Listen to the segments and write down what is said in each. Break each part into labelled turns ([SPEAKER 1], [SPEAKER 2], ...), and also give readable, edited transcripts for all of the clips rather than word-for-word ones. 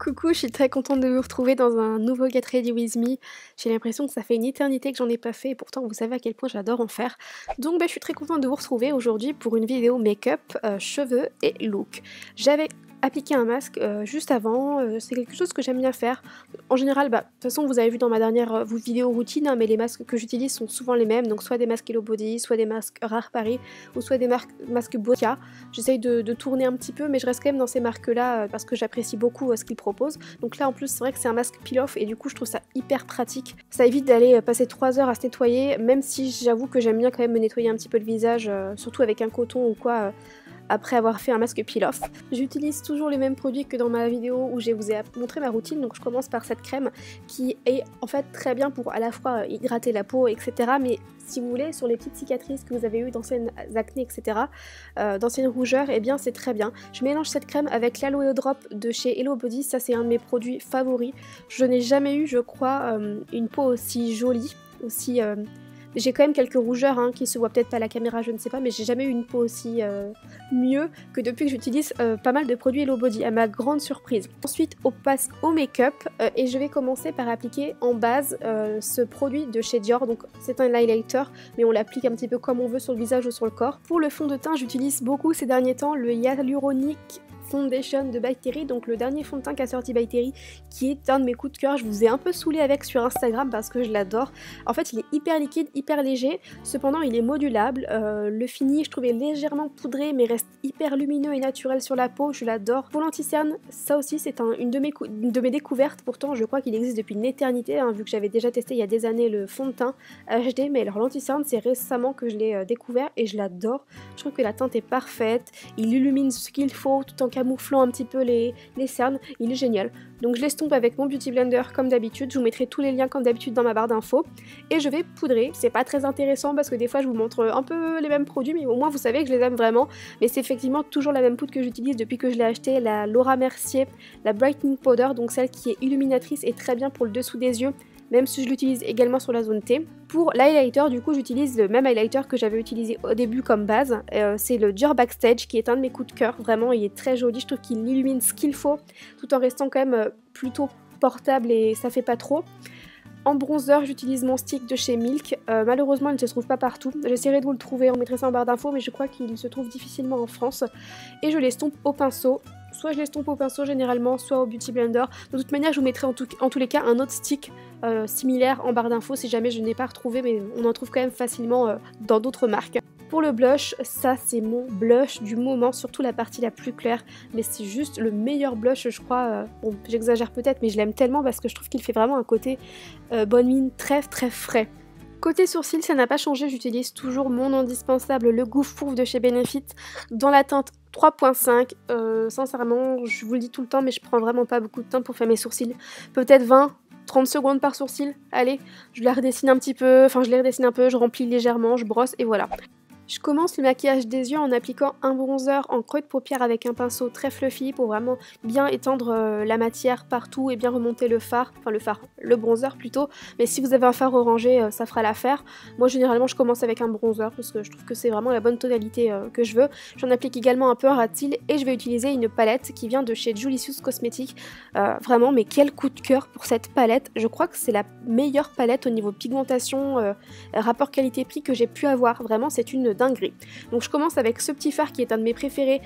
[SPEAKER 1] Coucou, je suis très contente de vous retrouver dans un nouveau Get Ready With Me. J'ai l'impression que ça fait une éternité que j'en ai pas fait et pourtant vous savez à quel point j'adore en faire. Donc je suis très contente de vous retrouver aujourd'hui pour une vidéo make-up, cheveux et look. J'avais appliqué un masque juste avant, c'est quelque chose que j'aime bien faire. En général, de toute façon vous avez vu dans ma dernière vidéo routine, hein, mais les masques que j'utilise sont souvent les mêmes, donc soit des masques Hello Body, soit des masques Rare Paris, ou soit des masques Boca. J'essaye de tourner un petit peu, mais je reste quand même dans ces marques-là parce que j'apprécie beaucoup ce qu'ils proposent. Donc là en plus c'est vrai que c'est un masque peel-off et du coup je trouve ça hyper pratique. Ça évite d'aller passer 3 heures à se nettoyer, même si j'avoue que j'aime bien quand même me nettoyer un petit peu le visage, surtout avec un coton ou quoi. Après avoir fait un masque peel-off. J'utilise toujours les mêmes produits que dans ma vidéo où je vous ai montré ma routine, donc je commence par cette crème qui est en fait très bien pour à la fois hydrater la peau, etc. Mais si vous voulez, sur les petites cicatrices que vous avez eues, d'anciennes acné, etc., d'anciennes rougeurs, et eh bien c'est très bien. Je mélange cette crème avec l'Aloe Drop de chez Hello Body, ça c'est un de mes produits favoris. Je n'ai jamais eu, je crois, une peau aussi jolie, aussi... J'ai quand même quelques rougeurs qui se voient peut-être pas à la caméra, je ne sais pas, mais j'ai jamais eu une peau aussi mieux que depuis que j'utilise pas mal de produits Hello Body, à ma grande surprise. Ensuite, on passe au make-up et je vais commencer par appliquer en base ce produit de chez Dior. Donc c'est un highlighter, mais on l'applique un petit peu comme on veut sur le visage ou sur le corps. Pour le fond de teint, j'utilise beaucoup ces derniers temps le Hyaluronic Foundation de By Terry, donc le dernier fond de teint qu'a sorti By Terry, qui est un de mes coups de cœur. Je vous ai un peu saoulé avec sur Instagram parce que je l'adore. En fait il est hyper liquide, hyper léger, cependant il est modulable. Le fini je trouvais légèrement poudré mais reste hyper lumineux et naturel sur la peau, je l'adore. Pour l'anti-cerne, ça aussi c'est une de mes découvertes, pourtant je crois qu'il existe depuis une éternité, vu que j'avais déjà testé il y a des années le fond de teint HD, mais alors l'anti-cerne c'est récemment que je l'ai découvert et je l'adore. Je trouve que la teinte est parfaite, il illumine ce qu'il faut tout en camouflant un petit peu les cernes, il est génial. Donc je l'estompe avec mon Beauty Blender comme d'habitude, je vous mettrai tous les liens comme d'habitude dans ma barre d'infos, et je vais poudrer. C'est pas très intéressant parce que des fois je vous montre un peu les mêmes produits, mais au moins vous savez que je les aime vraiment, mais c'est effectivement toujours la même poudre que j'utilise depuis que je l'ai acheté, la Laura Mercier, la Brightening Powder, donc celle qui est illuminatrice et très bien pour le dessous des yeux, même si je l'utilise également sur la zone T. Pour l'highlighter, du coup, j'utilise le même highlighter que j'avais utilisé au début comme base. C'est le Dior Backstage qui est un de mes coups de cœur. Vraiment, il est très joli. Je trouve qu'il illumine ce qu'il faut tout en restant quand même plutôt portable et ça fait pas trop. En bronzer, j'utilise mon stick de chez Milk. Malheureusement, il ne se trouve pas partout. J'essaierai de vous le trouver, on mettrait ça en barre d'infos, mais je crois qu'il se trouve difficilement en France. Et je l'estompe au pinceau. Soit je l'estompe au pinceau généralement, soit au Beauty Blender. De toute manière, je vous mettrai en tous les cas un autre stick similaire en barre d'infos si jamais je n'ai pas retrouvé, mais on en trouve quand même facilement dans d'autres marques. Pour le blush, ça c'est mon blush du moment, surtout la partie la plus claire, mais c'est juste le meilleur blush je crois, bon j'exagère peut-être mais je l'aime tellement parce que je trouve qu'il fait vraiment un côté bonne mine très très frais. Côté sourcils, ça n'a pas changé, j'utilise toujours mon indispensable, le Goof Proof de chez Benefit, dans la teinte 3.5. Sincèrement, je vous le dis tout le temps, mais je prends vraiment pas beaucoup de temps pour faire mes sourcils. Peut-être 20-30 secondes par sourcil, allez, je la redessine un petit peu, enfin je les redessine un peu, je remplis légèrement, je brosse et voilà. Je commence le maquillage des yeux en appliquant un bronzer en creux de paupière avec un pinceau très fluffy pour vraiment bien étendre la matière partout et bien remonter le fard, enfin le bronzer plutôt, mais si vous avez un fard orangé ça fera l'affaire. Moi généralement je commence avec un bronzer parce que je trouve que c'est vraiment la bonne tonalité que je veux. J'en applique également un peu un ras de cils et je vais utiliser une palette qui vient de chez Julicious Cosmetics. Vraiment, mais quel coup de cœur pour cette palette, je crois que c'est la meilleure palette au niveau pigmentation, rapport qualité-prix que j'ai pu avoir, vraiment c'est une dinguerie. Donc je commence avec ce petit fard qui est un de mes préférés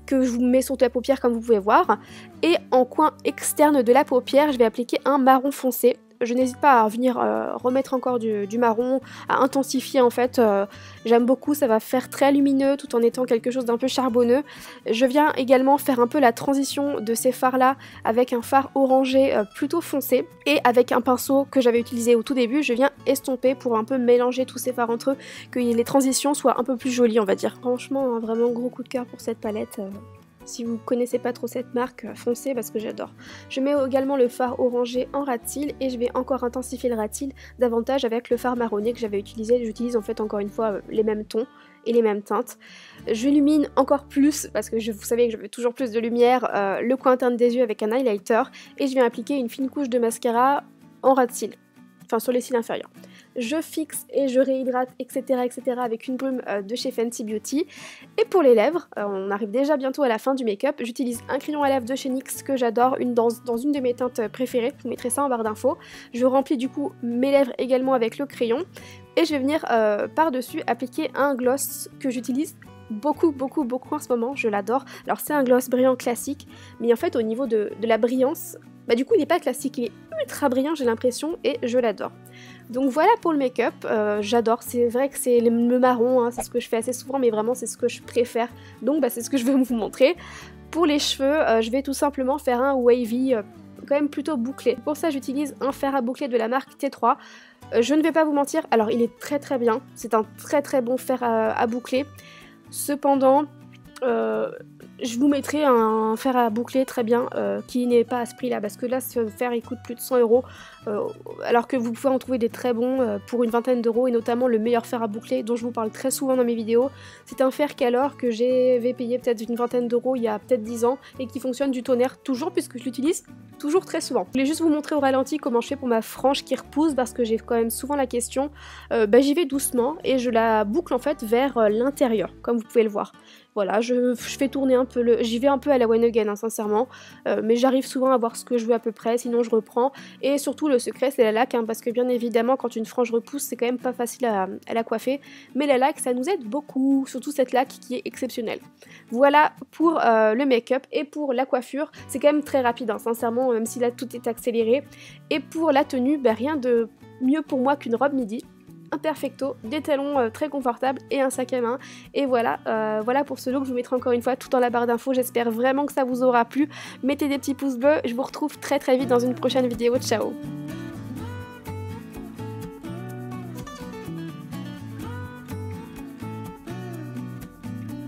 [SPEAKER 1] que je vous mets sur la paupière comme vous pouvez voir, et en coin externe de la paupière je vais appliquer un marron foncé. Je n'hésite pas à venir remettre encore du marron, à intensifier en fait, j'aime beaucoup, ça va faire très lumineux tout en étant quelque chose d'un peu charbonneux. Je viens également faire un peu la transition de ces fards là avec un fard orangé plutôt foncé, et avec un pinceau que j'avais utilisé au tout début, je viens estomper pour un peu mélanger tous ces fards entre eux, que les transitions soient un peu plus jolies on va dire. Franchement, un vraiment gros coup de cœur pour cette palette. Si vous connaissez pas trop cette marque, foncez parce que j'adore. Je mets également le fard orangé en ras de cils et je vais encore intensifier le ras de cils davantage avec le fard marronné que j'avais utilisé. J'utilise en fait encore une fois les mêmes tons et les mêmes teintes. J'illumine encore plus parce que vous savez que je veux toujours plus de lumière, le coin interne des yeux avec un highlighter, et je viens appliquer une fine couche de mascara en ras de cils, enfin sur les cils inférieurs. je fixe et je réhydrate, etc. etc. avec une brume de chez Fenty Beauty. Et pour les lèvres, on arrive déjà bientôt à la fin du make-up, j'utilise un crayon à lèvres de chez NYX que j'adore, dans une de mes teintes préférées, je vous mettrai ça en barre d'infos. Je remplis du coup mes lèvres également avec le crayon et je vais venir par-dessus appliquer un gloss que j'utilise beaucoup en ce moment, je l'adore. Alors c'est un gloss brillant classique, mais en fait au niveau de la brillance, bah du coup il n'est pas classique, il est ultra brillant j'ai l'impression et je l'adore. Donc voilà pour le make-up, j'adore, c'est vrai que c'est le marron, hein, c'est ce que je fais assez souvent mais vraiment c'est ce que je préfère, donc bah, c'est ce que je vais vous montrer. Pour les cheveux, je vais tout simplement faire un wavy quand même plutôt bouclé. Pour ça j'utilise un fer à boucler de la marque T3. Je ne vais pas vous mentir, alors il est très bien, c'est un très bon fer à boucler. Cependant, je vous mettrai un fer à boucler très bien qui n'est pas à ce prix là parce que là ce fer il coûte plus de 100 € alors que vous pouvez en trouver des très bons pour une vingtaine d'euros et notamment le meilleur fer à boucler dont je vous parle très souvent dans mes vidéos. C'est un fer qu'alors que j'avais payé peut-être une vingtaine d'euros il y a peut-être 10 ans et qui fonctionne du tonnerre toujours puisque je l'utilise toujours très souvent. Je voulais juste vous montrer au ralenti comment je fais pour ma frange qui repousse parce que j'ai quand même souvent la question. J'y vais doucement et je la boucle en fait vers l'intérieur comme vous pouvez le voir. Voilà, je fais tourner un peu j'y vais un peu à la one again, hein, sincèrement, mais j'arrive souvent à voir ce que je veux à peu près, sinon je reprends. Et surtout le secret c'est la laque, hein, parce que bien évidemment quand une frange repousse c'est quand même pas facile à la coiffer, mais la laque ça nous aide beaucoup, surtout cette laque qui est exceptionnelle. Voilà pour le make-up et pour la coiffure, c'est quand même très rapide, hein, sincèrement, même si là tout est accéléré. Et pour la tenue, bah, rien de mieux pour moi qu'une robe midi. Un perfecto, des talons très confortables et un sac à main. Et voilà, voilà pour ce look, je vous mettrai encore une fois tout dans la barre d'infos. J'espère vraiment que ça vous aura plu. Mettez des petits pouces bleus, je vous retrouve très vite dans une prochaine vidéo. Ciao!